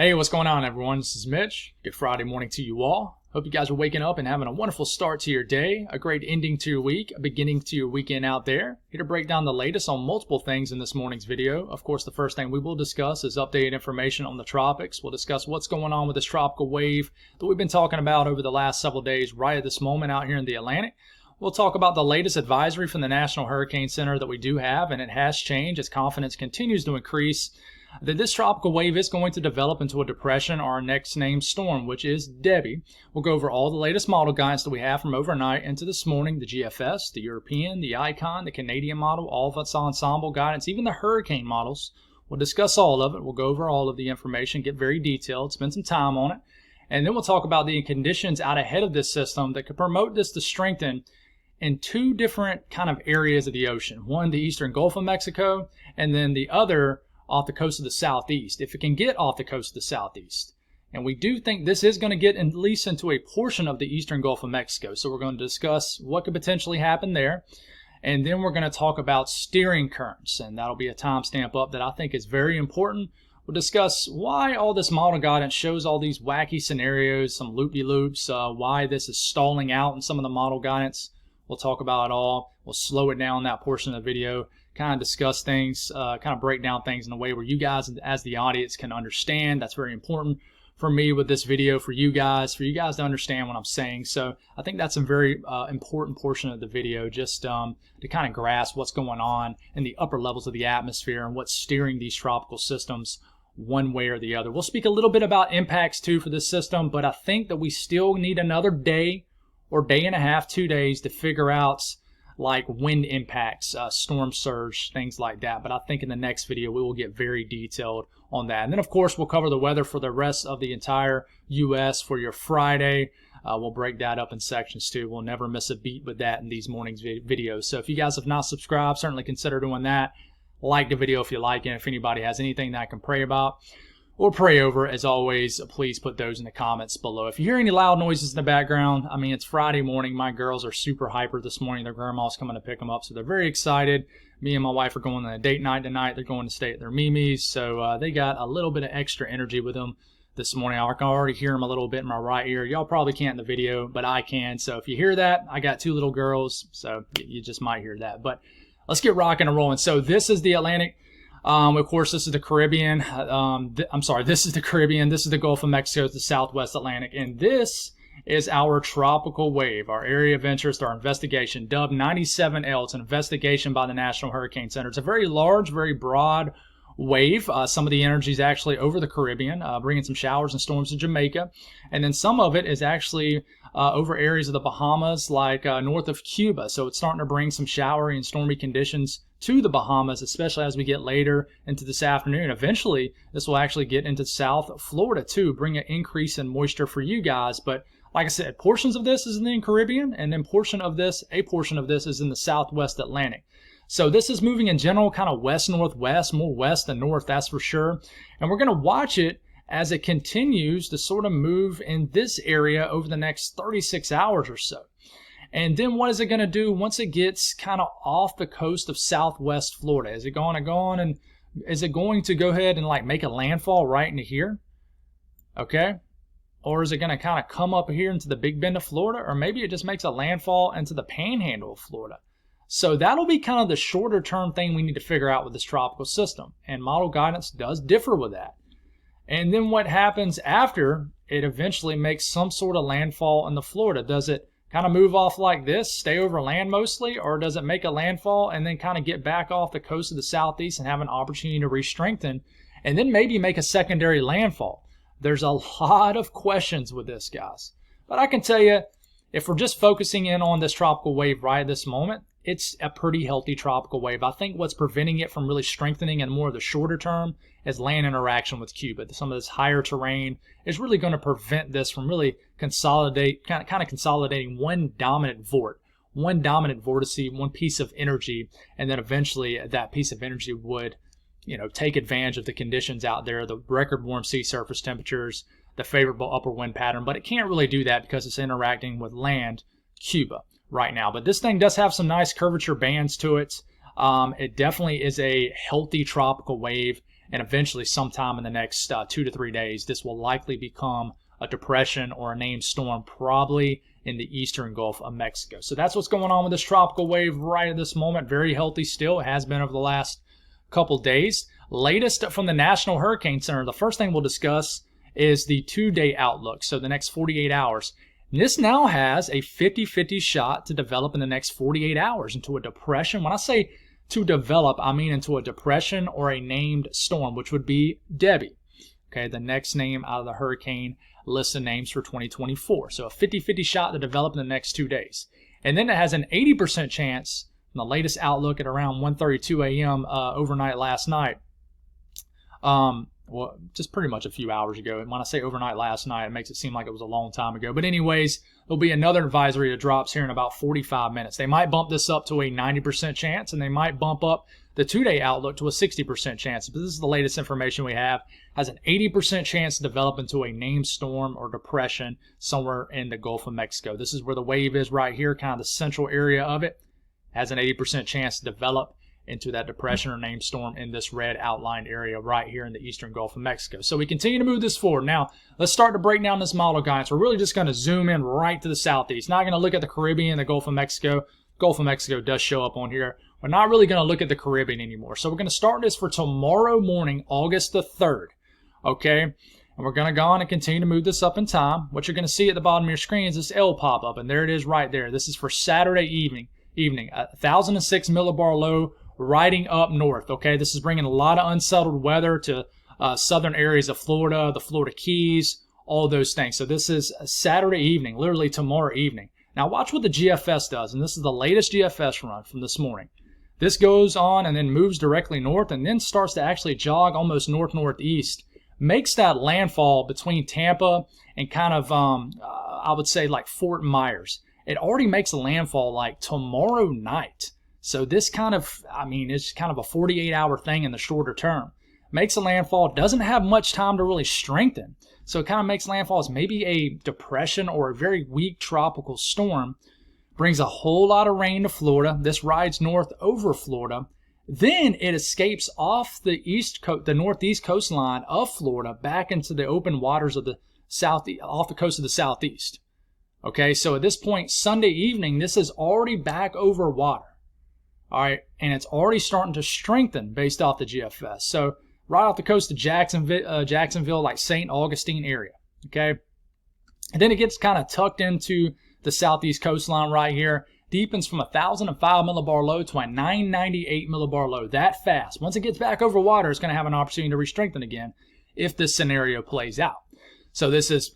Hey, what's going on, everyone? This is Mitch. Good Friday morning to you all. Hope you guys are waking up and having a wonderful start to your day, a great ending to your week, a beginning to your weekend out there. Here to break down the latest on multiple things in this morning's video. Of course, the first thing we will discuss is updated information on the tropics. We'll discuss what's going on with this tropical wave that we've been talking about over the last several days right at this moment out here in the Atlantic. We'll talk about the latest advisory from the National Hurricane Center that we do have, and it has changed as confidence continues to increase that this tropical wave is going to develop into a depression or our next named storm, which is Debby. We'll go over all the latest model guidance that we have from overnight into this morning, the GFS, the European, the Icon, the Canadian model, all of its ensemble guidance, even the hurricane models. We'll discuss all of it. We'll go over all of the information, get very detailed, spend some time on it, and then we'll talk about the conditions out ahead of this system that could promote this to strengthen in two different kind of areas of the ocean. One, the eastern Gulf of Mexico, and then the other off the coast of the southeast, if it can get off the coast of the southeast. And we do think this is going to get at least into a portion of the eastern Gulf of Mexico. So we're going to discuss what could potentially happen there. And then we're going to talk about steering currents. And that'll be a timestamp up that I think is very important. We'll discuss why all this model guidance shows all these wacky scenarios, some loop-de-loops, why this is stalling out in some of the model guidance. We'll talk about it all. We'll slow it down that portion of the video, kind of discuss things, kind of break down things in a way where you guys as the audience can understand. That's very important for me with this video, for you guys to understand what I'm saying. So I think that's a very important portion of the video, just to kind of grasp what's going on in the upper levels of the atmosphere and what's steering these tropical systems one way or the other. We'll speak a little bit about impacts too for this system, but I think that we still need another day or day and a half, 2 days to figure out like wind impacts, storm surge, things like that. But I think in the next video we will get very detailed on that. And then of course we'll cover the weather for the rest of the entire U.S. for your Friday. We'll break that up in sections too. We'll never miss a beat with that in these morning's videos. So if you guys have not subscribed, certainly consider doing that. Like the video if you like it. If anybody has anything that I can pray about or pray over, as always, please put those in the comments below. If you hear any loud noises in the background, I mean, it's Friday morning. My girls are super hyper this morning. Their grandma's coming to pick them up, so they're very excited. Me and my wife are going on a date night tonight. They're going to stay at their Mimi's, so they got a little bit of extra energy with them this morning. I can already hear them a little bit in my right ear. Y'all probably can't in the video, but I can. So if you hear that, I got two little girls, so you just might hear that. But let's get rocking and rolling. So this is the Atlantic. Of course, this is the Caribbean. This is the Caribbean. This is the Gulf of Mexico, the Southwest Atlantic. And this is our tropical wave, our area of interest, our investigation, dubbed 97L. It's an investigation by the National Hurricane Center. It's a very large, very broad wave. Some of the energy is actually over the Caribbean, bringing some showers and storms to Jamaica. And then some of it is actually over areas of the Bahamas, like north of Cuba. So it's starting to bring some showery and stormy conditions to the Bahamas, especially as we get later into this afternoon. Eventually, this will actually get into South Florida too, bring an increase in moisture for you guys. But like I said, portions of this is in the Caribbean, and then a portion of this is in the Southwest Atlantic. So this is moving in general kind of west-northwest, more west than north, that's for sure. And we're going to watch it as it continues to sort of move in this area over the next 36 hours or so. And then what is it going to do once it gets kind of off the coast of southwest Florida? Is it going to go on and is it going to go ahead and like make a landfall right into here? Okay. Or is it going to kind of come up here into the Big Bend of Florida? Or maybe it just makes a landfall into the panhandle of Florida. So that'll be kind of the shorter term thing we need to figure out with this tropical system. And model guidance does differ with that. And then what happens after it eventually makes some sort of landfall in the Florida? Does it kind of move off like this, stay over land mostly, or does it make a landfall and then kind of get back off the coast of the southeast and have an opportunity to re-strengthen and then maybe make a secondary landfall? There's a lot of questions with this, guys. But I can tell you, if we're just focusing in on this tropical wave right at this moment, it's a pretty healthy tropical wave. I think what's preventing it from really strengthening in more of the shorter term is land interaction with Cuba. Some of this higher terrain is really going to prevent this from really consolidating one dominant vortice, one piece of energy, and then eventually that piece of energy would, take advantage of the conditions out there, the record warm sea surface temperatures, the favorable upper wind pattern. But it can't really do that because it's interacting with land, Cuba, right now. But this thing does have some nice curvature bands to it. It definitely is a healthy tropical wave. and eventually sometime in the next 2 to 3 days, this will likely become a depression or a named storm, probably in the eastern Gulf of Mexico. So that's what's going on with this tropical wave right at this moment. Very healthy still. It has been over the last couple days. Latest from the National Hurricane Center, the first thing we'll discuss is the 2-day outlook, so the next 48 hours. And this now has a 50-50 shot to develop in the next 48 hours into a depression. When I say to develop, I mean into a depression or a named storm, which would be Debby. Okay, the next name out of the hurricane list of names for 2024. So a 50-50 shot to develop in the next 2 days. And then it has an 80% chance, from the latest outlook at around 1:32 a.m. Overnight last night, well, just pretty much a few hours ago. And when I say overnight last night, it makes it seem like it was a long time ago. But anyways, there'll be another advisory that drops here in about 45 minutes. They might bump this up to a 90% chance, and they might bump up the 2-day outlook to a 60% chance. But this is the latest information we have. Has an 80% chance to develop into a named storm or depression somewhere in the Gulf of Mexico. This is where the wave is right here, kind of the central area of it. Has an 80% chance to develop into that depression or named storm in this red outlined area right here in the eastern Gulf of Mexico. So we continue to move this forward. Now, let's start to break down this model guidance. We're really just going to zoom in right to the southeast. Not going to look at the Caribbean, the Gulf of Mexico. Gulf of Mexico does show up on here. We're not really going to look at the Caribbean anymore. So we're going to start this for tomorrow morning, August the 3rd. Okay? And we're going to go on and continue to move this up in time. What you're going to see at the bottom of your screen is this L pop up, and there it is right there. This is for Saturday evening. 1,006 millibar low riding up north. Okay, this is bringing a lot of unsettled weather to southern areas of Florida, the Florida Keys, all those things. So this is Saturday evening, literally tomorrow evening. Now watch what the GFS does, and this is the latest GFS run from this morning. This goes on and then moves directly north and then starts to actually jog almost north-northeast. Makes that landfall between Tampa and kind of, I would say like Fort Myers. It already makes a landfall like tomorrow night. So this kind of, it's kind of a 48-hour thing in the shorter term. Makes a landfall, doesn't have much time to really strengthen. So it kind of makes landfall as maybe a depression or a very weak tropical storm. Brings a whole lot of rain to Florida. This rides north over Florida. Then it escapes off the northeast coastline of Florida back into the open waters of the off the coast of the southeast. Okay, so at this point, Sunday evening, this is already back over water. All right, and it's already starting to strengthen based off the GFS. So right off the coast of Jacksonville, like St. Augustine area. Okay, and then it gets kind of tucked into the southeast coastline right here. Deepens from 1,005 millibar low to a 998 millibar low that fast. Once it gets back over water, it's going to have an opportunity to re-strengthen again if this scenario plays out. So this is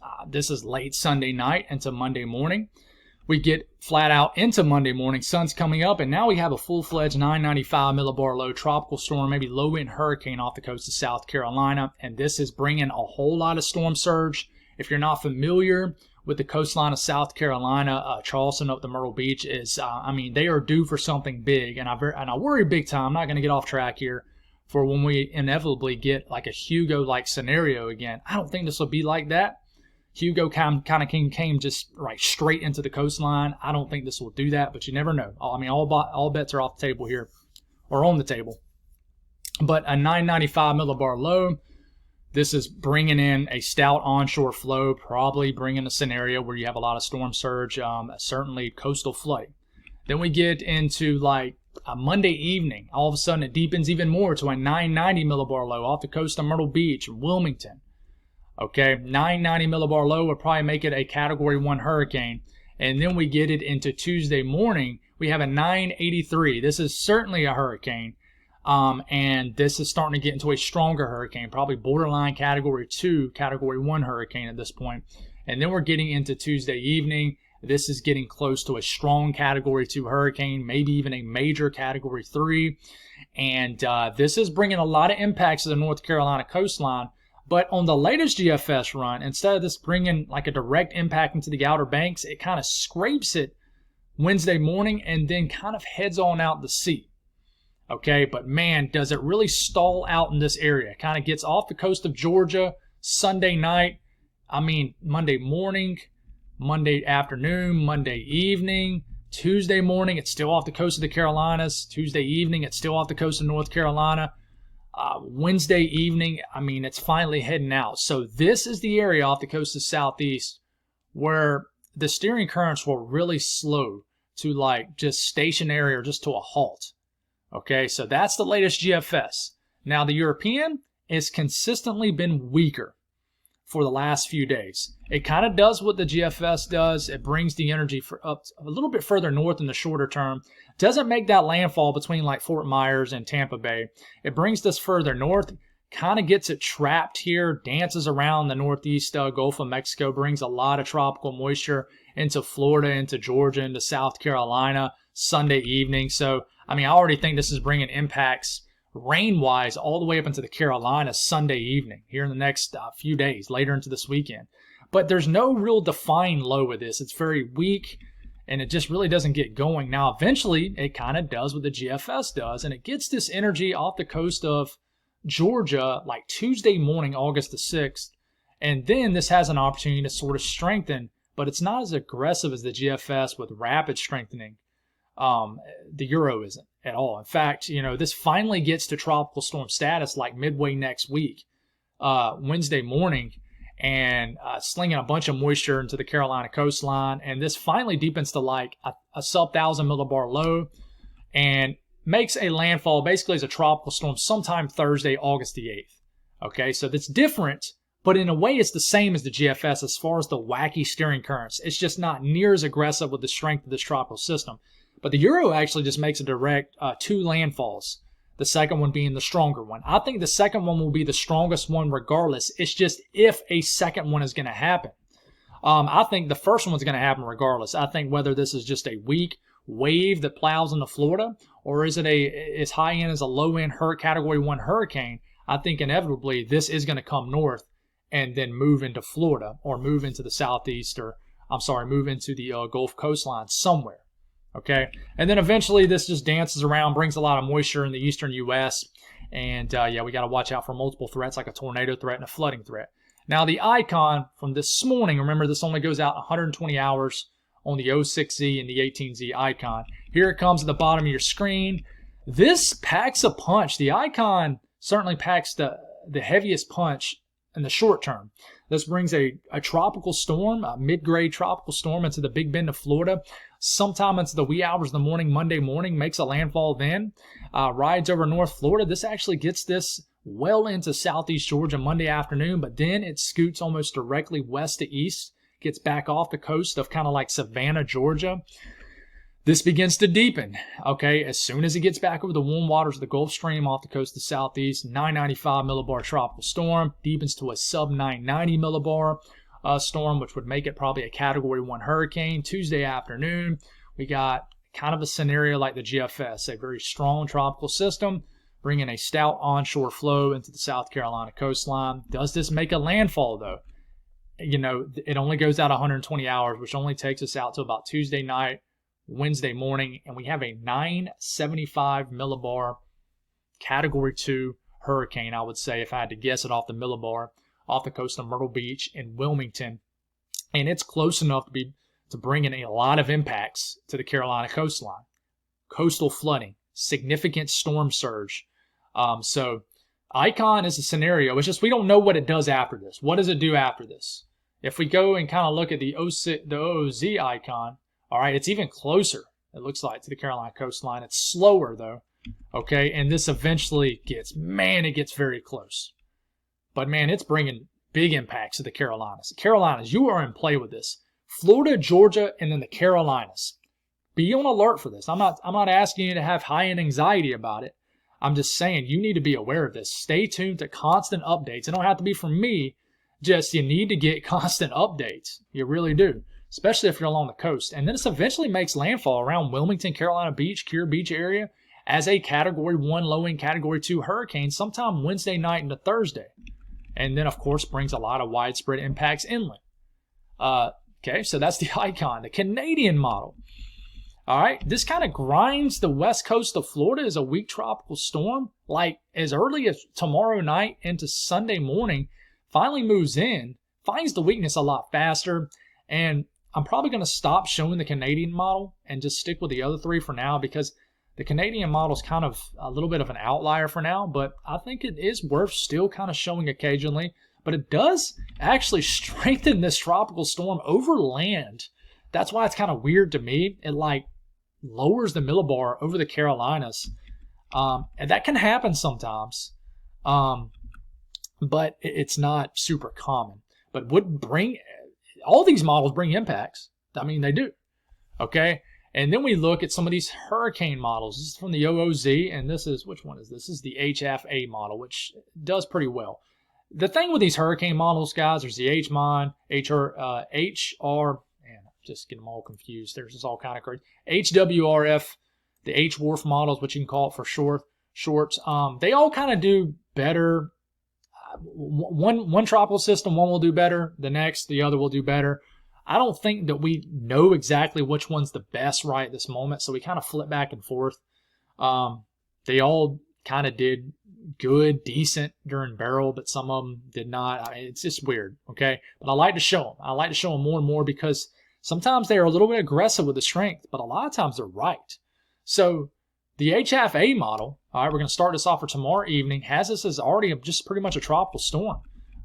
late Sunday night into Monday morning. We get flat out into Monday morning. Sun's coming up, and now we have a full-fledged 995 millibar low tropical storm, maybe low-wind hurricane off the coast of South Carolina. And this is bringing a whole lot of storm surge. If you're not familiar with the coastline of South Carolina, Charleston up to Myrtle Beach is, they are due for something big. And I worry big time. I'm not going to get off track here. For when we inevitably get like a Hugo-like scenario again. I don't think this will be like that. Hugo kind of came just right straight into the coastline. I don't think this will do that, but you never know. All bets are off the table here, or on the table. But a 995 millibar low, this is bringing in a stout onshore flow, probably bringing a scenario where you have a lot of storm surge, certainly coastal flooding. Then we get into like a Monday evening. All of a sudden it deepens even more to a 990 millibar low off the coast of Myrtle Beach, Wilmington. Okay, 990 millibar low would probably make it a Category 1 hurricane. And then we get it into Tuesday morning. We have a 983. This is certainly a hurricane. And this is starting to get into a stronger hurricane, probably borderline Category 2, Category 1 hurricane at this point. And then we're getting into Tuesday evening. This is getting close to a strong Category 2 hurricane, maybe even a major Category 3. And this is bringing a lot of impacts to the North Carolina coastline. But on the latest GFS run, instead of this bringing like a direct impact into the Outer Banks, it kind of scrapes it Wednesday morning and then kind of heads on out to sea. Okay, but man, does it really stall out in this area. It kind of gets off the coast of Georgia Sunday night. Monday morning, Monday afternoon, Monday evening, Tuesday morning, it's still off the coast of the Carolinas. Tuesday evening, it's still off the coast of North Carolina. Wednesday evening, I mean, it's finally heading out. So this is the area off the coast of Southeast where the steering currents will really slow to like just stationary or just to a halt. Okay, so that's the latest GFS. Now the European has consistently been weaker for the last few days. It kind of does what the GFS does. It brings the energy up a little bit further north in the shorter term. Doesn't make that landfall between like Fort Myers and Tampa Bay. It brings this further north, kind of gets it trapped here, dances around the northeast Gulf of Mexico, brings a lot of tropical moisture into Florida, into Georgia, into South Carolina Sunday evening. So, I mean, I already think this is bringing impacts rain-wise all the way up into the Carolinas Sunday evening here in the next few days, later into this weekend. But there's no real defined low with this. It's very weak, and it just really doesn't get going. Now, eventually, it kind of does what the GFS does, and it gets this energy off the coast of Georgia like Tuesday morning, August the 6th, and then this has an opportunity to sort of strengthen, but it's not as aggressive as the GFS with rapid strengthening. The Euro isn't at all. In fact, this finally gets to tropical storm status like midway next week, Wednesday morning, and slinging a bunch of moisture into the Carolina coastline. And this finally deepens to like a sub-1,000 millibar low and makes a landfall basically as a tropical storm sometime Thursday, August the 8th. Okay, so that's different, but in a way it's the same as the GFS as far as the wacky steering currents. It's just not near as aggressive with the strength of this tropical system. But the Euro actually just makes a direct 2 landfalls, the second one being the stronger one. I think the second one will be the strongest one regardless. It's just if a second one is going to happen. I think the first one's going to happen regardless. I think whether this is just a weak wave that plows into Florida or is it as high end as a low end Category 1 hurricane, I think inevitably this is going to come north and then move into Florida or move into the southeast move into the Gulf coastline somewhere. Okay, and then eventually this just dances around, brings a lot of moisture in the eastern U.S., and we got to watch out for multiple threats like a tornado threat and a flooding threat. Now the icon from this morning, remember this only goes out 120 hours on the 06Z and the 18Z icon. Here it comes at the bottom of your screen. This packs a punch. The icon certainly packs the heaviest punch in the short term. This brings a tropical storm, a mid-grade tropical storm into the Big Bend of Florida. Sometime into the wee hours of the morning, Monday morning, makes a landfall then, rides over North Florida. This actually gets this well into southeast Georgia Monday afternoon, but then it scoots almost directly west to east, gets back off the coast of kind of like Savannah, Georgia. This begins to deepen, okay, as soon as it gets back over the warm waters of the Gulf Stream off the coast of the southeast. 995 millibar tropical storm deepens to a sub 990 millibar storm, which would make it probably a Category 1 hurricane. Tuesday afternoon, we got kind of a scenario like the GFS, a very strong tropical system, bringing a stout onshore flow into the South Carolina coastline. Does this make a landfall, though? It only goes out 120 hours, which only takes us out to about Tuesday night, Wednesday morning, and we have a 975 millibar Category 2 hurricane, I would say, if I had to guess it off the millibar, off the coast of Myrtle Beach and Wilmington. And it's close enough to bring in a lot of impacts to the Carolina coastline. Coastal flooding, significant storm surge. So icon is a scenario. It's just we don't know what it does after this. What does it do after this? If we go and kind of look at the OZ icon, all right, it's even closer, it looks like, to the Carolina coastline. It's slower, though, okay? And this eventually gets very close. But, man, it's bringing big impacts to the Carolinas. Carolinas, you are in play with this. Florida, Georgia, and then the Carolinas. Be on alert for this. I'm not asking you to have high-end anxiety about it. I'm just saying you need to be aware of this. Stay tuned to constant updates. It don't have to be from me. Just you need to get constant updates. You really do, especially if you're along the coast. And then this eventually makes landfall around Wilmington, Carolina Beach, Cure Beach area as a Category 1 low-end Category 2 hurricane sometime Wednesday night into Thursday. And then, of course, brings a lot of widespread impacts inland. Okay, so that's the icon. The Canadian model. All right, this kind of grinds the west coast of Florida as a weak tropical storm, like as early as tomorrow night into Sunday morning, finally moves in, finds the weakness a lot faster, and I'm probably going to stop showing the Canadian model and just stick with the other three for now because The Canadian model is kind of a little bit of an outlier for now, but I think it is worth still kind of showing occasionally. But it does actually strengthen this tropical storm over land. That's why it's kind of weird to me. It like lowers the millibar over the Carolinas. And that can happen sometimes. But it's not super common. But would bring, all these models bring impacts. I mean, they do. Okay. And then we look at some of these hurricane models. This is from the OOZ, and this is, which one is this? This is the HFA model, which does pretty well. The thing with these hurricane models, guys, there's the HMON, HR, man, just get them all confused. There's just all kind of crazy. HWRF, the HWRF models, which you can call it for shorts. They all kind of do better. One tropical system, one will do better. The other will do better. I don't think that we know exactly which one's the best right at this moment, so we kind of flip back and forth. They all kind of did good, decent during Beryl, but some of them did not. I mean, it's just weird, okay? But I like to show them. I like to show them more and more because sometimes they're a little bit aggressive with the strength, but a lot of times they're right. So the HFA model, all right, we're going to start this off for tomorrow evening, has this as already just pretty much a tropical storm.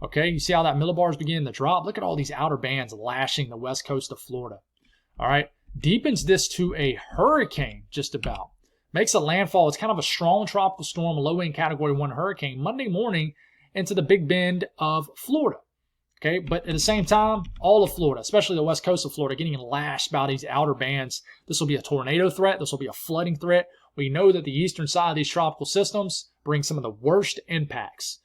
Okay, you see how that millibar is beginning to drop? Look at all these outer bands lashing the west coast of Florida. All right, deepens this to a hurricane just about. Makes a landfall. It's kind of a strong tropical storm, a low-wind Category 1 hurricane, Monday morning into the Big Bend of Florida. Okay, but at the same time, all of Florida, especially the west coast of Florida, getting lashed by these outer bands. This will be a tornado threat. This will be a flooding threat. We know that the eastern side of these tropical systems bring some of the worst impacts.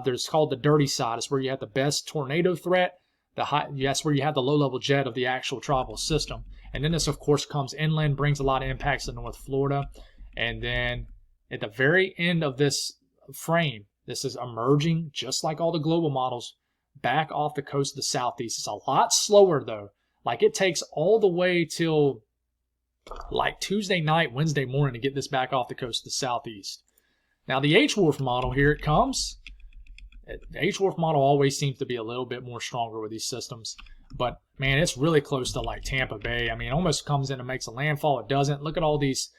There's called the dirty side. It's where you have the best tornado threat. That's where you have the low-level jet of the actual tropical system. And then this, of course, comes inland, brings a lot of impacts to North Florida. And then at the very end of this frame, this is emerging, just like all the global models, back off the coast of the southeast. It's a lot slower, though. Like, it takes all the way till like Tuesday night, Wednesday morning to get this back off the coast of the southeast. Now, the HWRF model, here it comes. The HWRF model always seems to be a little bit more stronger with these systems. But, man, it's really close to like Tampa Bay. I mean, it almost comes in and makes a landfall. It doesn't. Look at all these.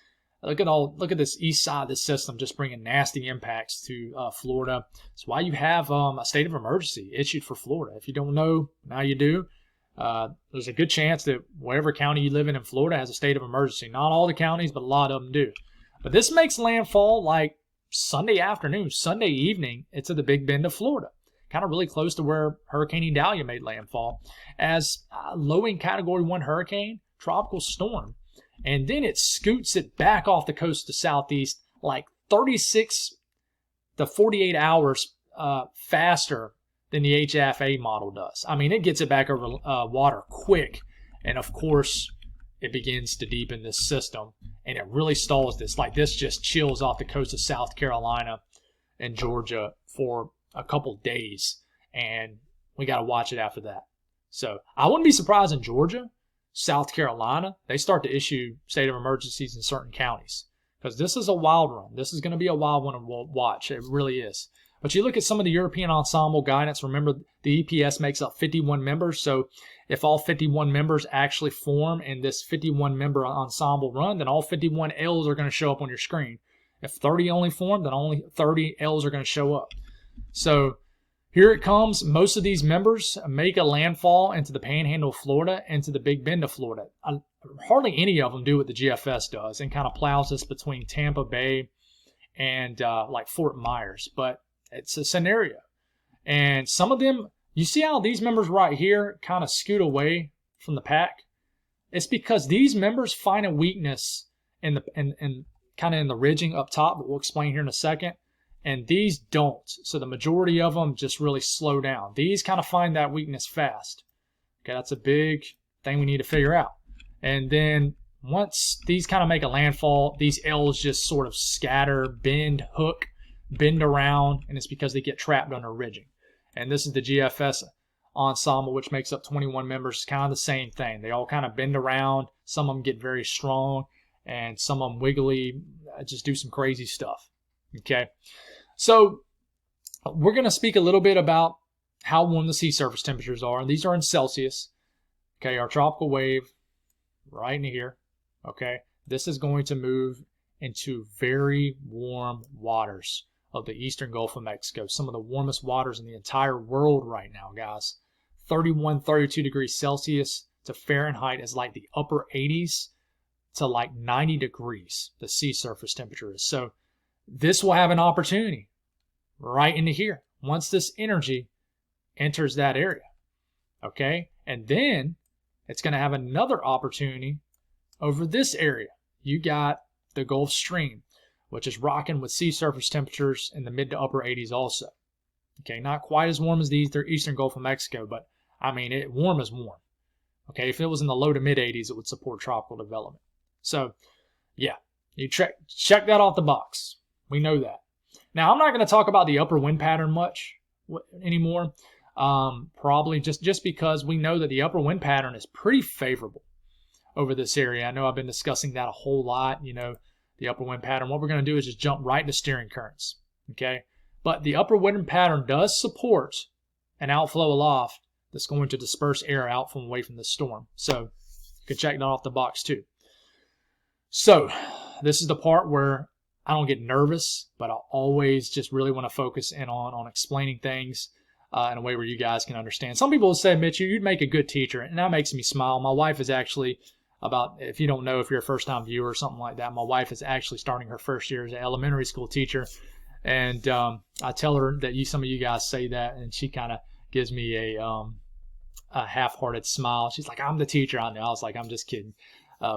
Look at this east side of the system just bringing nasty impacts to Florida. That's why you have a state of emergency issued for Florida. If you don't know, now you do. There's a good chance that whatever county you live in Florida has a state of emergency. Not all the counties, but a lot of them do. But this makes landfall like Sunday afternoon, Sunday evening into the Big Bend of Florida. Kind of really close to where Hurricane Idalia made landfall as a low-wind Category 1 hurricane, tropical storm. And then it scoots it back off the coast to southeast like 36 to 48 hours faster than the HFA model does. I mean, it gets it back over water quick. And, of course, it begins to deepen this system. And it really stalls this. Like, this just chills off the coast of South Carolina and Georgia for a couple days. And we got to watch it after that. So I wouldn't be surprised in Georgia, South Carolina, they start to issue state of emergencies in certain counties. Because this is a wild run. This is going to be a wild one to watch. It really is. But you look at some of the European ensemble guidance. Remember, the EPS makes up 51 members. So if all 51 members actually form in this 51-member ensemble run, then all 51 Ls are going to show up on your screen. If 30 only form, then only 30 Ls are going to show up. So here it comes. Most of these members make a landfall into the Panhandle of Florida, into the Big Bend of Florida. Hardly any of them do what the GFS does and kind of plows this between Tampa Bay and like Fort Myers. But it's a scenario. And some of them, you see how these members right here kind of scoot away from the pack? It's because these members find a weakness in kind of in the ridging up top that we'll explain here in a second. And these don't. So the majority of them just really slow down. These kind of find that weakness fast. Okay, that's a big thing we need to figure out. And then once these kind of make a landfall, these L's just sort of scatter, bend, hook, bend around, and it's because they get trapped under ridging. And this is the GFS ensemble, which makes up 21 members. It's kind of the same thing. They all kind of bend around. Some of them get very strong, and some of them wiggly, just do some crazy stuff. Okay, so we're going to speak a little bit about how warm the sea surface temperatures are. And these are in Celsius. Okay, our tropical wave right in here. Okay, this is going to move into very warm waters of the eastern Gulf of Mexico. Some of the warmest waters in the entire world right now, guys. 31, 32 degrees Celsius to Fahrenheit is like the upper 80s to like 90 degrees, the sea surface temperature is. So this will have an opportunity right into here once this energy enters that area. Okay, and then it's going to have another opportunity over this area. You got the Gulf Stream, which is rocking with sea surface temperatures in the mid to upper 80s also. Okay, not quite as warm as the eastern Gulf of Mexico, but I mean, warm is warm. Okay, if it was in the low to mid 80s, it would support tropical development. So, yeah, you check that off the box. We know that. Now, I'm not going to talk about the upper wind pattern much anymore. Probably just because we know that the upper wind pattern is pretty favorable over this area. I know I've been discussing that a whole lot, the upper wind pattern. What we're going to do is just jump right into steering currents, okay? But the upper wind pattern does support an outflow aloft that's going to disperse air out from away from the storm. So you can check that off the box too. So this is the part where I don't get nervous, but I always just really want to focus in on explaining things in a way where you guys can understand. Some people will say, Mitch, you'd make a good teacher, and that makes me smile. My wife is actually if you don't know, if you're a first-time viewer or something like that, my wife is actually starting her first year as an elementary school teacher, and I tell her that some of you guys say that, and she kind of gives me a half-hearted smile. She's like, I'm the teacher. I know. I was like, I'm just kidding.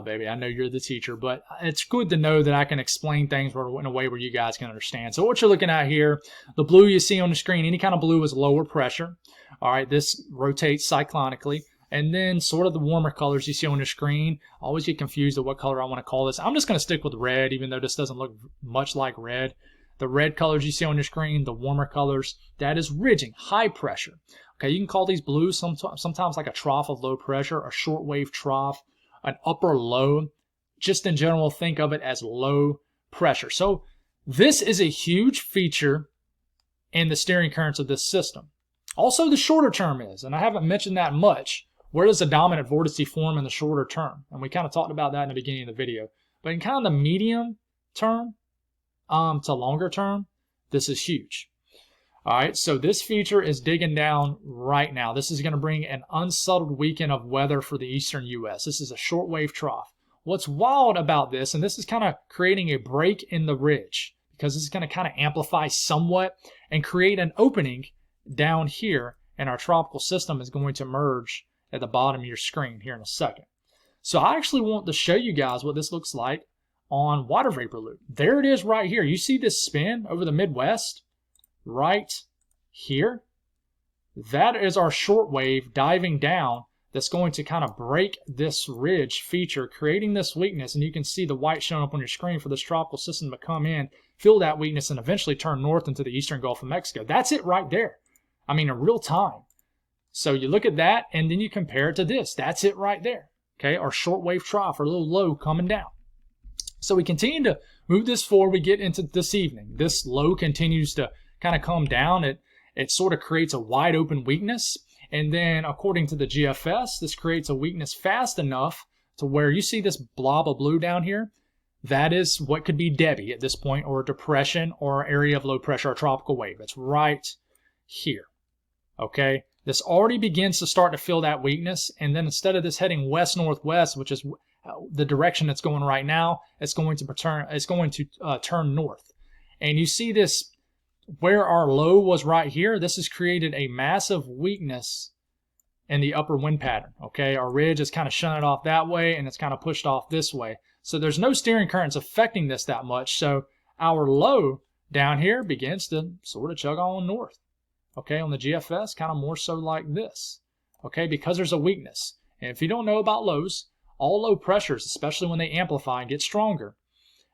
Baby, I know you're the teacher, but it's good to know that I can explain things in a way where you guys can understand. So what you're looking at here, the blue you see on the screen, any kind of blue is lower pressure. All right, this rotates cyclonically. And then sort of the warmer colors you see on the screen, I always get confused at what color I want to call this. I'm just going to stick with red, even though this doesn't look much like red. The red colors you see on your screen, the warmer colors, that is ridging, high pressure. Okay, you can call these blues sometimes like a trough of low pressure, a shortwave trough, an upper low. Just in general, think of it as low pressure. So this is a huge feature in the steering currents of this system. Also, the shorter term is, and I haven't mentioned that much. Where does the dominant vorticity form in the shorter term? And we kind of talked about that in the beginning of the video. But in kind of the medium term to longer term, this is huge. All right, so this feature is digging down right now. This is going to bring an unsettled weekend of weather for the eastern U.S. This is a shortwave trough. What's wild about this, and this is kind of creating a break in the ridge, because this is going to kind of amplify somewhat and create an opening down here, and our tropical system is going to merge at the bottom of your screen here in a second. So I actually want to show you guys what this looks like on water vapor loop. There it is right here. You see this spin over the Midwest right here? That is our short wave diving down that's going to kind of break this ridge feature, creating this weakness. And you can see the white showing up on your screen for this tropical system to come in, feel that weakness, and eventually turn north into the eastern Gulf of Mexico. That's it right there. I mean, in real time. So you look at that, and then you compare it to this. That's it right there. Okay, our shortwave trough, our little low coming down. So we continue to move this forward. We get into this evening. This low continues to kind of come down. It sort of creates a wide open weakness. And then according to the GFS, this creates a weakness fast enough to where you see this blob of blue down here. That is what could be Debby at this point, or a depression, or area of low pressure, or tropical wave. It's right here. Okay. This already begins to start to feel that weakness, and then instead of this heading west-northwest, which is the direction it's going right now, it's going to turn north. And you see this where our low was right here. This has created a massive weakness in the upper wind pattern. Okay, our ridge is kind of shunted off that way, and it's kind of pushed off this way. So there's no steering currents affecting this that much. So our low down here begins to sort of chug on north. Okay, on the GFS, kind of more so like this. Okay, because there's a weakness. And if you don't know about lows, all low pressures, especially when they amplify and get stronger,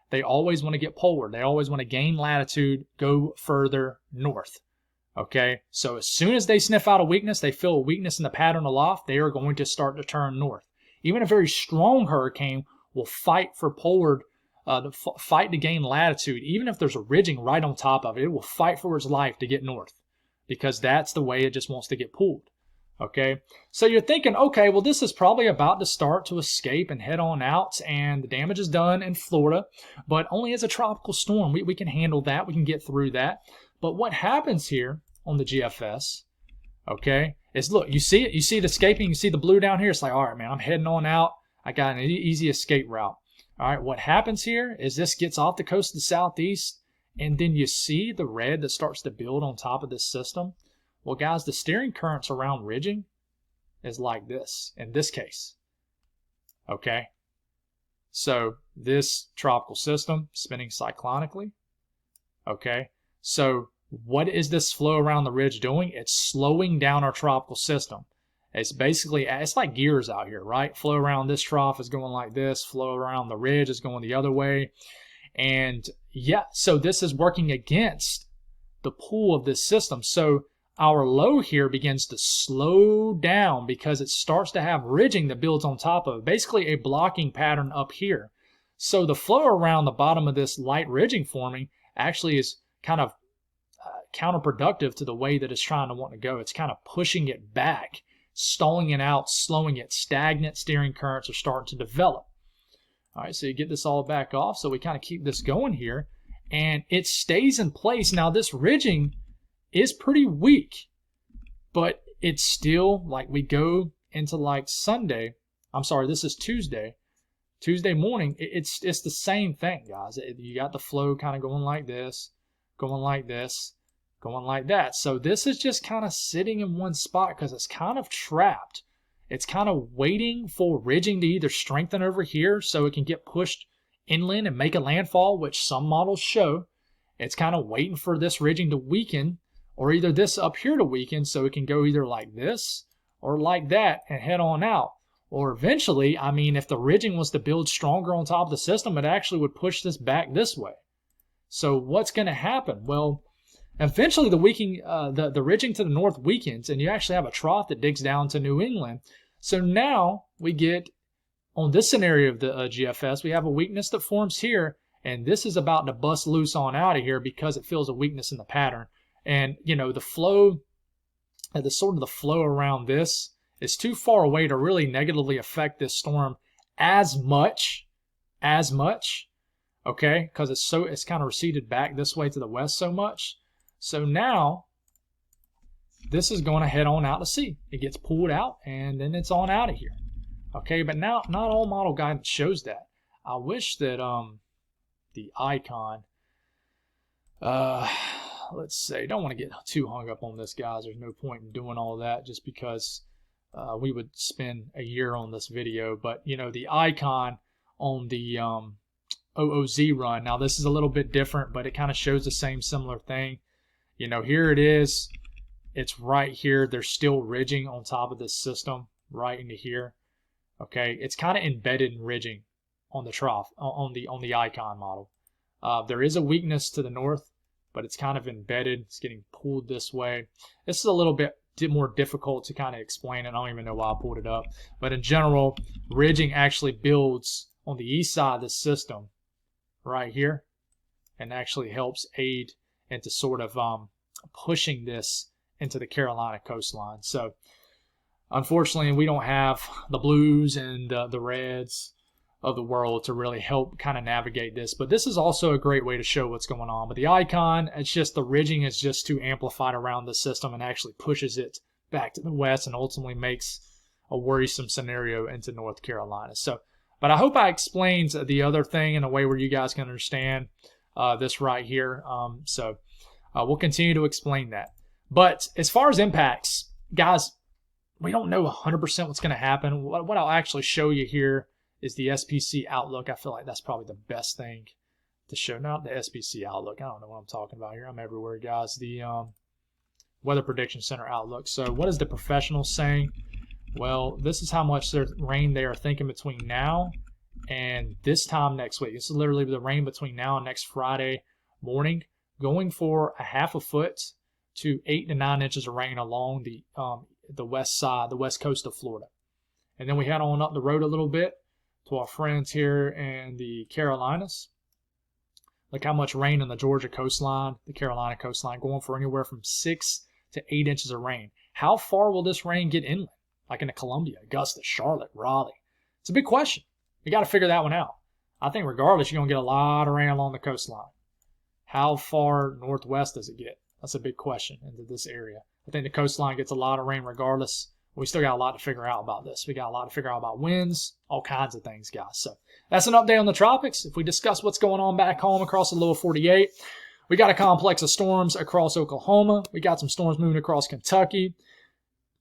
they always want to get polar. They always want to gain latitude, go further north. Okay, so as soon as they sniff out a weakness, they feel a weakness in the pattern aloft, they are going to start to turn north. Even a very strong hurricane will fight for polar, fight to gain latitude. Even if there's a ridging right on top of it, it will fight for its life to get north, because that's the way it just wants to get pulled. Okay, so you're thinking, okay, well, this is probably about to start to escape and head on out, and the damage is done in Florida, but only as a tropical storm. We can handle that. We can get through that. But what happens here on the GFS, okay, is look, you see it? You see it escaping? You see the blue down here? It's like, all right, man, I'm heading on out. I got an easy escape route. All right, what happens here is this gets off the coast of the southeast, and then you see the red that starts to build on top of this system. Well, guys, the steering currents around ridging is like this in this case. Okay, so this tropical system spinning cyclonically. Okay, so what is this flow around the ridge doing? It's slowing down our tropical system. It's basically, it's like gears out here, right? Flow around this trough is going like this. Flow around the ridge is going the other way. And yeah, so this is working against the pull of this system. So our low here begins to slow down because it starts to have ridging that builds on top of it, basically a blocking pattern up here. So the flow around the bottom of this light ridging forming actually is kind of counterproductive to the way that it's trying to want to go. It's kind of pushing it back, stalling it out, slowing it. Stagnant steering currents are starting to develop. All right, so you get this all back off. So we kind of keep this going here, and it stays in place. Now this ridging is pretty weak, but it's still, like, we go into like Sunday. I'm sorry, this is Tuesday morning. It's the same thing, guys. You got the flow kind of going like this, going like this, going like that. So this is just kind of sitting in one spot because it's kind of trapped. It's kind of waiting for ridging to either strengthen over here so it can get pushed inland and make a landfall, which some models show. It's kind of waiting for this ridging to weaken, or either this up here to weaken so it can go either like this or like that and head on out. Or eventually, I mean, if the ridging was to build stronger on top of the system, it actually would push this back this way. So what's going to happen? Well, eventually the ridging to the north weakens, and you actually have a trough that digs down to New England. So now we get, on this scenario of the GFS, we have a weakness that forms here, and this is about to bust loose on out of here because it feels a weakness in the pattern. And, you know, the flow, the sort of the flow around this is too far away to really negatively affect this storm as much, okay, because it's kind of receded back this way to the west so much. So now this is going to head on out to sea. It gets pulled out and then it's on out of here. Okay, but now not all model guidance shows that. I wish that the icon, let's say, don't want to get too hung up on this, guys. There's no point in doing all that just because we would spend a year on this video. But, you know, the icon on the OOZ run, now this is a little bit different, but it kind of shows the same similar thing. You know, here it is. It's right here. There's still ridging on top of this system right into here. Okay, it's kind of embedded in ridging on the trough, on the icon model. There is a weakness to the north, but it's kind of embedded. It's getting pulled this way. This is a little bit more difficult to kind of explain, and I don't even know why I pulled it up. But in general, ridging actually builds on the east side of the system right here and actually helps aid into sort of pushing this into the Carolina coastline. So unfortunately, we don't have the blues and the reds of the world to really help kind of navigate this. But this is also a great way to show what's going on. But the icon, it's just the ridging is just too amplified around the system and actually pushes it back to the west and ultimately makes a worrisome scenario into North Carolina. So, but I hope I explained the other thing in a way where you guys can understand this right here. We'll continue to explain that. But as far as impacts, guys, we don't know 100% what's going to happen. What I'll actually show you here is the SPC outlook. I feel like that's probably the best thing to show. Not the SPC outlook. I don't know what I'm talking about here. I'm everywhere, guys. The Weather Prediction Center outlook. So what is the professionals saying? Well, this is how much rain they are thinking between now and this time next week. This is literally the rain between now and next Friday morning, going for a half a foot to 8 to 9 inches of rain along the west side, the west coast of Florida. And then we head on up the road a little bit to our friends here in the Carolinas. Look how much rain on the Georgia coastline, the Carolina coastline, going for anywhere from 6 to 8 inches of rain. How far will this rain get inland? Like into Columbia, Augusta, Charlotte, Raleigh? It's a big question. You got to figure that one out. I think regardless, you're going to get a lot of rain along the coastline. How far northwest does it get? That's a big question into this area. I think the coastline gets a lot of rain regardless. We still got a lot to figure out about this. We got a lot to figure out about winds, all kinds of things, guys. So that's an update on the tropics. If we discuss what's going on back home across the lower 48, we got a complex of storms across Oklahoma. We got some storms moving across Kentucky.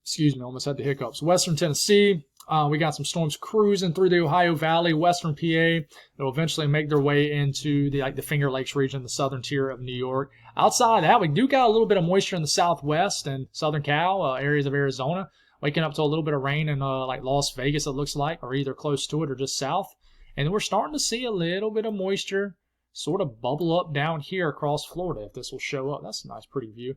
Excuse me, almost had the hiccups. Western Tennessee. We got some storms cruising through the Ohio Valley, western PA. They'll eventually make their way into the Finger Lakes region, the southern tier of New York. Outside of that, we do got a little bit of moisture in the southwest and southern Cal, areas of Arizona. Waking up to a little bit of rain in like Las Vegas, it looks like, or either close to it or just south. And we're starting to see a little bit of moisture sort of bubble up down here across Florida, if this will show up. That's a nice, pretty view.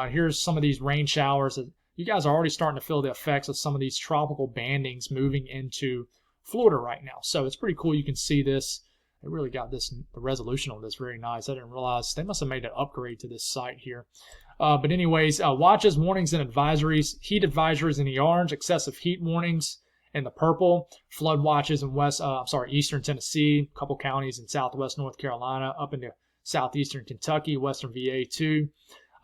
Here's some of these rain showers. You guys are already starting to feel the effects of some of these tropical bandings moving into Florida right now. So it's pretty cool. You can see this. They really got this, the resolution on this very nice. I didn't realize they must have made an upgrade to this site here. But anyways, watches, warnings, and advisories. Heat advisories in the orange, excessive heat warnings in the purple, flood watches in eastern Tennessee, a couple counties in southwest North Carolina, up into southeastern Kentucky, western VA too.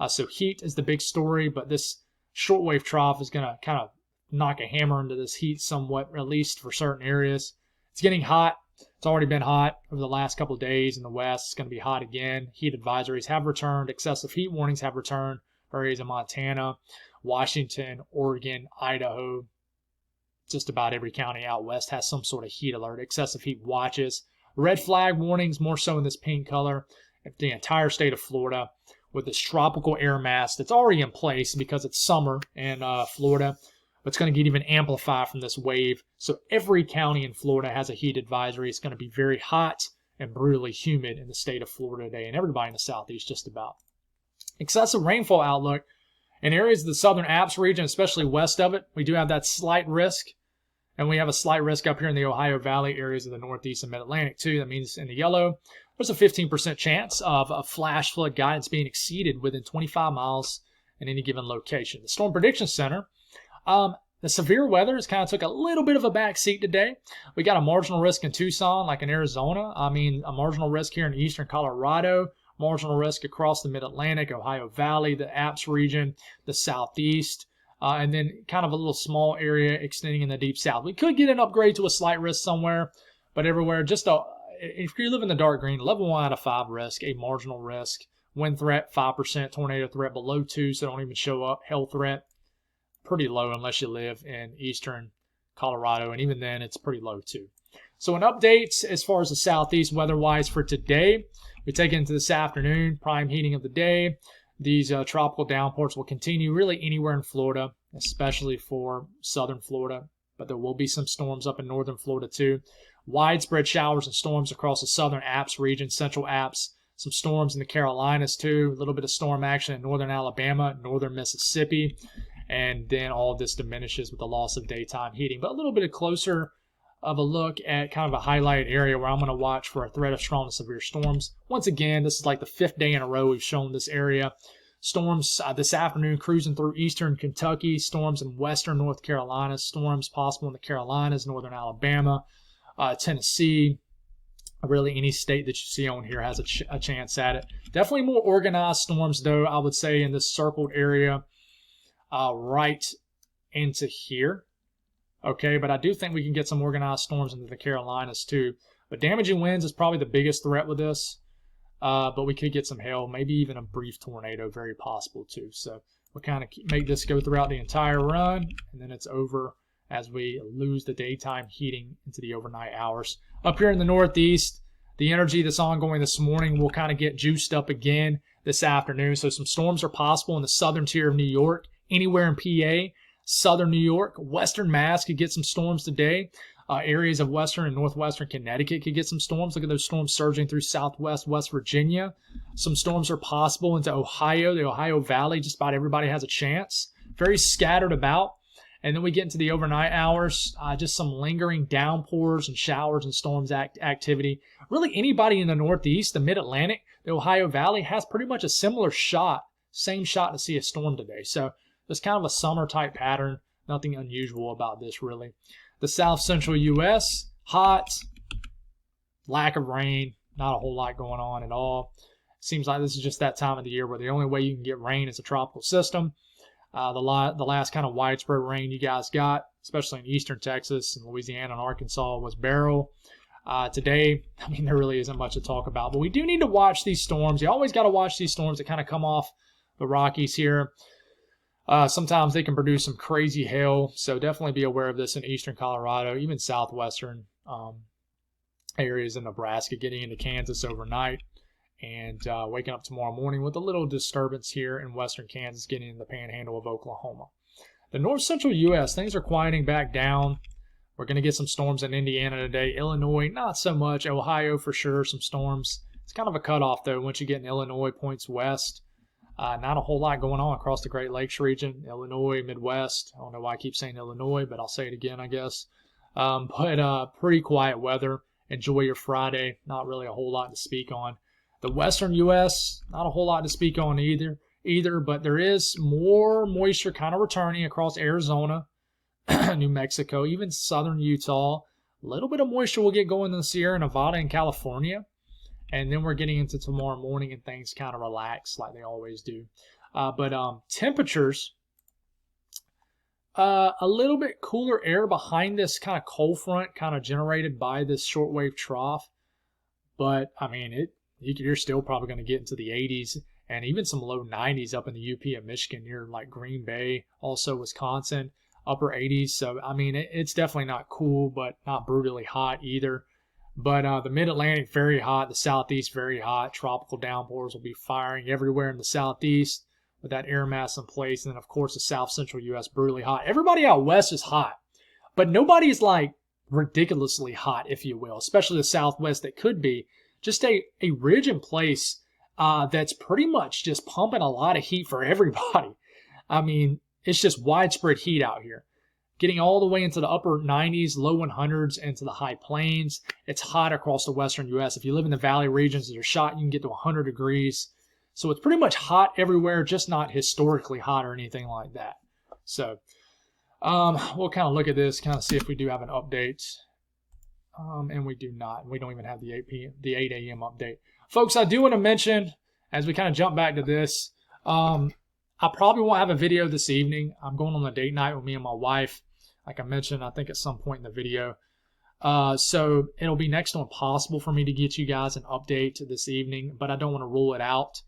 So heat is the big story, but this shortwave trough is going to kind of knock a hammer into this heat somewhat, at least for certain areas. It's getting hot. It's already been hot over the last couple of days in the west. It's going to be hot again. Heat advisories have returned. Excessive heat warnings have returned for areas of Montana, Washington, Oregon, Idaho. Just about every county out west has some sort of heat alert. Excessive heat watches. Red flag warnings, more so in this pink color, the entire state of Florida, with this tropical air mass that's already in place because it's summer in Florida. But it's going to get even amplified from this wave. So every county in Florida has a heat advisory. It's going to be very hot and brutally humid in the state of Florida today, and everybody in the southeast just about. Excessive rainfall outlook in areas of the southern Alps region, especially west of it. We do have that slight risk, and we have a slight risk up here in the Ohio Valley areas of the northeast and mid-Atlantic too. That means in the yellow, there's a 15% chance of a flash flood guidance being exceeded within 25 miles in any given location. The Storm Prediction Center, the severe weather has kind of took a little bit of a back seat today. We got a marginal risk in Tucson, like in Arizona. I mean, a marginal risk here in eastern Colorado, marginal risk across the mid-Atlantic, Ohio Valley, the Alps region, the southeast, and then kind of a little small area extending in the deep south. We could get an upgrade to a slight risk somewhere, but everywhere, if you live in the dark green, level 1 out of 5 risk, a marginal risk. Wind threat, 5%, tornado threat below 2, so don't even show up. Hail threat, pretty low unless you live in eastern Colorado, and even then it's pretty low too. So an update as far as the southeast weather-wise for today. We take it into this afternoon, prime heating of the day. These tropical downpours will continue really anywhere in Florida, especially for southern Florida, but there will be some storms up in northern Florida too. Widespread showers and storms across the southern Alps region, central Alps, some storms in the Carolinas too, a little bit of storm action in northern Alabama, northern Mississippi. And then all of this diminishes with the loss of daytime heating. But a little bit closer of a look at kind of a highlighted area where I'm going to watch for a threat of strong to severe storms. Once again, this is like the 5th day in a row we've shown this area. Storms this afternoon cruising through eastern Kentucky, storms in western North Carolina, storms possible in the Carolinas, northern Alabama, Tennessee. Really any state that you see on here has a chance at it. Definitely more organized storms, though, I would say, in this circled area. Right into here. Okay, but I do think we can get some organized storms into the Carolinas too. But damaging winds is probably the biggest threat with this. But we could get some hail, maybe even a brief tornado, very possible too. So we'll kind of make this go throughout the entire run, and then it's over as we lose the daytime heating into the overnight hours. Up here in the northeast, the energy that's ongoing this morning will kind of get juiced up again this afternoon. So some storms are possible in the southern tier of New York. Anywhere in PA, southern New York, western Mass could get some storms today. Areas of western and northwestern Connecticut could get some storms. Look at those storms surging through southwest West Virginia. Some storms are possible into Ohio, the Ohio Valley. Just about everybody has a chance. Very scattered about. And then we get into the overnight hours, just some lingering downpours and showers and storms activity. Really anybody in the northeast, the mid-Atlantic, the Ohio Valley has pretty much a similar shot, same shot to see a storm today. So Just kind of a summer type pattern. Nothing unusual about this really. The south central U.S., hot, lack of rain, not a whole lot going on at all. Seems like this is just that time of the year where the only way you can get rain is a tropical system. The last kind of widespread rain you guys got, especially in eastern Texas and Louisiana and Arkansas, was Beryl. Today, I mean, there really isn't much to talk about, but we do need to watch these storms. You always got to watch these storms that kind of come off the Rockies here. Sometimes they can produce some crazy hail, so definitely be aware of this in eastern Colorado, even southwestern areas in Nebraska, getting into Kansas overnight, and waking up tomorrow morning with a little disturbance here in western Kansas, getting in the panhandle of Oklahoma. The north central U.S., things are quieting back down. We're going to get some storms in Indiana today. Illinois, not so much. Ohio, for sure, some storms. It's kind of a cutoff, though, once you get in Illinois, points west. Not a whole lot going on across the Great Lakes region. Illinois, Midwest. I don't know why I keep saying Illinois, but I'll say it again, I guess. But pretty quiet weather. Enjoy your Friday. Not really a whole lot to speak on. The western U.S., not a whole lot to speak on either, but there is more moisture kind of returning across Arizona, New Mexico, even southern Utah. A little bit of moisture will get going in the Sierra Nevada and California. And then we're getting into tomorrow morning and things kind of relax like they always do. But temperatures, a little bit cooler air behind this kind of cold front kind of generated by this shortwave trough. But, I mean, you're still probably going to get into the 80s and even some low 90s up in the UP of Michigan near like Green Bay, also Wisconsin, upper 80s. So, I mean, it's definitely not cool, but not brutally hot either. But the mid-Atlantic, very hot. The southeast, very hot. Tropical downpours will be firing everywhere in the southeast with that air mass in place. And then, of course, the south central U.S., brutally hot. Everybody out west is hot. But nobody's like ridiculously hot, if you will, especially the southwest that could be. Just a ridge in place that's pretty much just pumping a lot of heat for everybody. I mean, it's just widespread heat out here. Getting all the way into the upper 90s, low 100s, into the high plains. It's hot across the western U.S. If you live in the valley regions, you're shot, you can get to 100 degrees. So it's pretty much hot everywhere, just not historically hot or anything like that. So we'll kind of look at this, kind of see if we do have an update. And we do not. We don't even have the 8 a.m. update. Folks, I do want to mention, as we kind of jump back to this, I probably won't have a video this evening. I'm going on a date night with me and my wife. Like I mentioned, I think at some point in the video. So it'll be next to impossible for me to get you guys an update this evening, but I don't want to rule it out.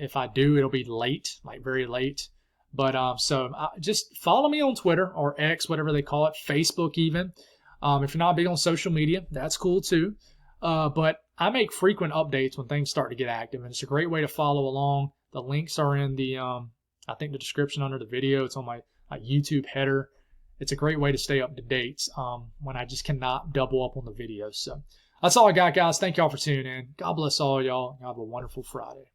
If I do, it'll be late, like very late. But just follow me on Twitter or X, whatever they call it, Facebook even. If you're not big on social media, that's cool too. But I make frequent updates when things start to get active, and it's a great way to follow along. The links are in the, I think the description under the video. It's on my YouTube header. It's a great way to stay up to date when I just cannot double up on the videos. So that's all I got, guys. Thank y'all for tuning in. God bless all y'all. Have a wonderful Friday.